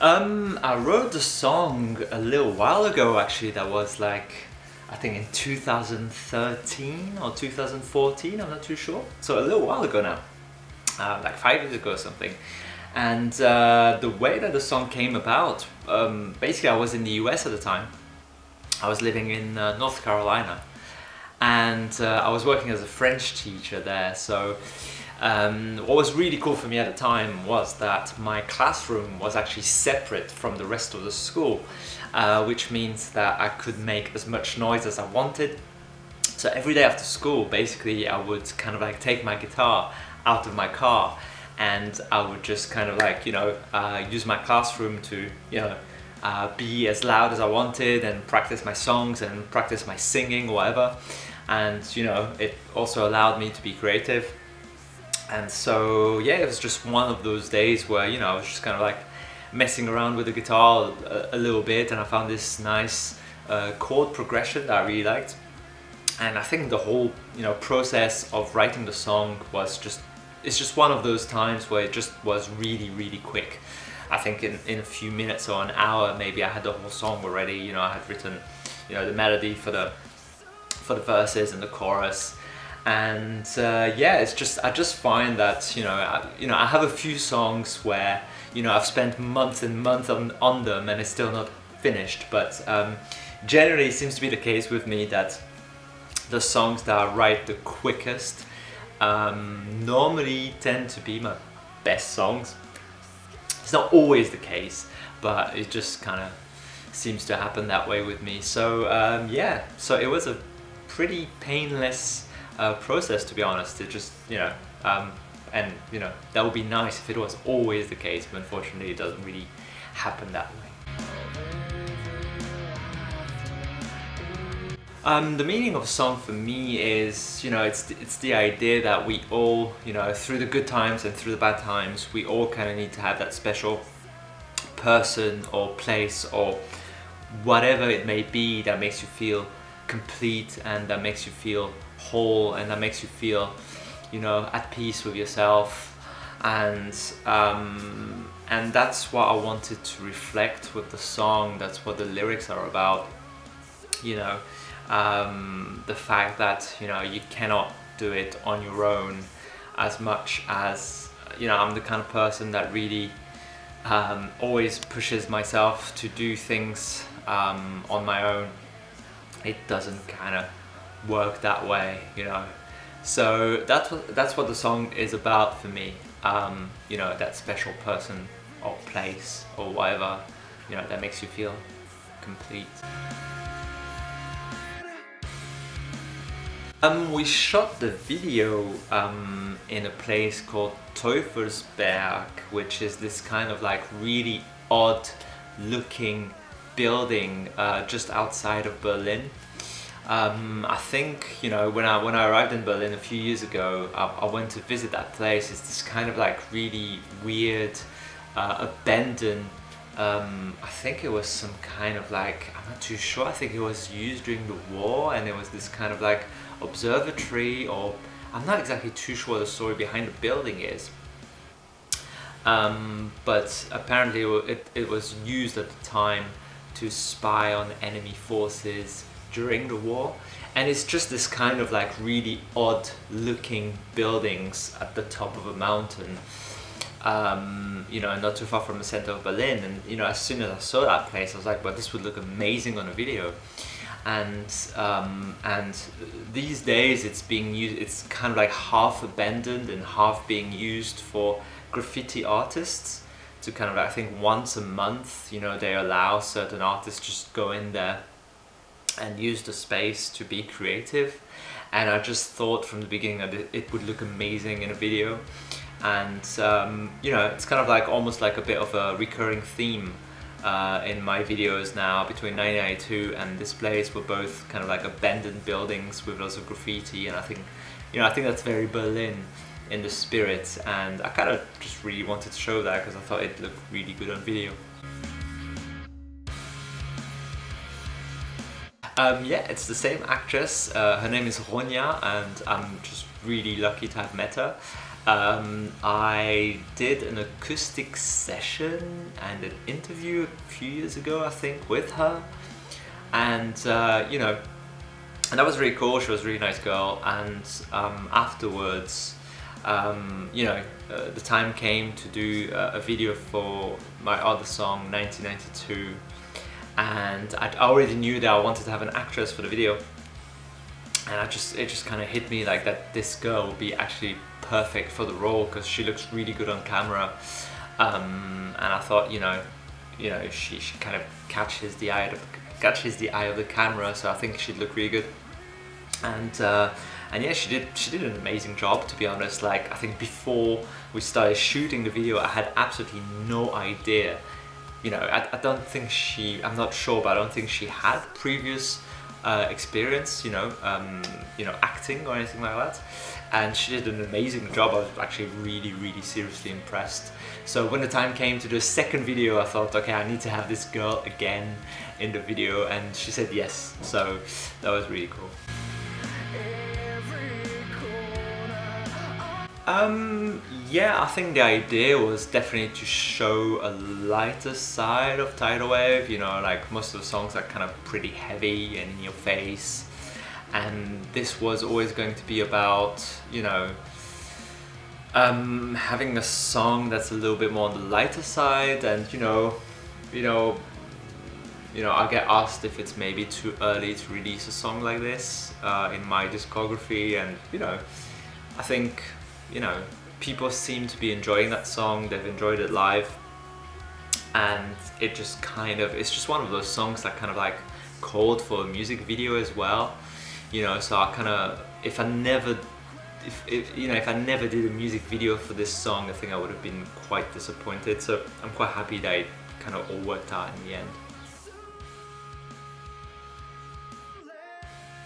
I wrote the song a little while ago actually. That was like, I think in 2013 or 2014, I'm not too sure. So a little while ago now, like 5 years ago or something. And the way that the song came about, basically I was in the US at the time. I was living in North Carolina, and I was working as a French teacher there. So what was really cool for me at the time was that my classroom was actually separate from the rest of the school, which means that I could make as much noise as I wanted. So every day after school, basically, I would kind of like take my guitar out of my car, and I would just kind of like, use my classroom to, be as loud as I wanted and practice my songs and practice my singing or whatever. And, it also allowed me to be creative. And so, yeah, it was just one of those days where, I was just kind of like messing around with the guitar a little bit, and I found this nice chord progression that I really liked. And I think the whole, process of writing the song it's just one of those times where it just was really, really quick. I think in a few minutes or an hour, maybe I had the whole song already. I had written, the melody for the verses and the chorus. And it's just, I just find that I have a few songs where I've spent months and months on them and it's still not finished. But generally, it seems to be the case with me that the songs that I write the quickest normally tend to be my best songs. It's not always the case, but it just kind of seems to happen that way with me. So so it was a pretty painless process, to be honest. It just, that would be nice if it was always the case, but unfortunately it doesn't really happen that way. The meaning of a song for me is, it's the idea that we all, through the good times and through the bad times, we all kind of need to have that special person or place or whatever it may be that makes you feel complete and that makes you feel whole and that makes you feel, at peace with yourself. And that's what I wanted to reflect with the song. That's what the lyrics are about. The fact that you cannot do it on your own, as much as I'm the kind of person that really always pushes myself to do things on my own. It doesn't kind of work that way, so that's what the song is about for me. That special person or place or whatever, that makes you feel complete. We shot the video in a place called Teufelsberg, which is this kind of like really odd looking building just outside of Berlin. I think, when I arrived in Berlin a few years ago, I went to visit that place. It's this kind of like really weird, abandoned, I think it was some kind of like, I'm not too sure, I think it was used during the war, and it was this kind of like observatory, or I'm not exactly too sure what the story behind the building is. But apparently it was used at the time to spy on enemy forces during the war, and it's just this kind of like really odd looking buildings at the top of a mountain, not too far from the center of Berlin. And as soon as I saw that place, I was like, well, this would look amazing on a video. And these days it's being used, it's kind of like half abandoned and half being used for graffiti artists to kind of, I think once a month, they allow certain artists just go in there and use the space to be creative. And I just thought from the beginning that it would look amazing in a video. And it's kind of like almost like a bit of a recurring theme in my videos now. Between 1992 and this place were both kind of like abandoned buildings with lots of graffiti, and I think that's very Berlin in the spirit, and I kind of just really wanted to show that because I thought it looked really good on video. It's the same actress. Her name is Ronya, and I'm just really lucky to have met her. I did an acoustic session and an interview a few years ago, I think, with her, and you know, and that was really cool. She was a really nice girl, and afterwards, you know, the time came to do a video for my other song, 1992, and I already knew that I wanted to have an actress for the video, and it just kind of hit me like that this girl would be actually perfect for the role because she looks really good on camera, and I thought, you know, she kind of catches the eye of the camera, so I think she'd look really good. And yeah, she did an amazing job, to be honest. Like, I think before we started shooting the video, I had absolutely no idea. You know, I don't think I'm not sure, but I don't think she had previous experience, you know, acting or anything like that. And she did an amazing job. I was actually really, really seriously impressed. So when the time came to do a second video, I thought, okay, I need to have this girl again in the video, and she said yes. So that was really cool. Yeah, I think the idea was definitely to show a lighter side of TIDALWAVE. You know, like most of the songs are kind of pretty heavy and in your face, and this was always going to be about, you know, having a song that's a little bit more on the lighter side. And you know, I get asked if it's maybe too early to release a song like this in my discography, and you know, I think, you know, people seem to be enjoying that song. They've enjoyed it live, and it's just one of those songs that kind of like called for a music video as well, you know. So I kind of, if I never did a music video for this song, I think I would have been quite disappointed. So I'm quite happy that it kind of all worked out in the end.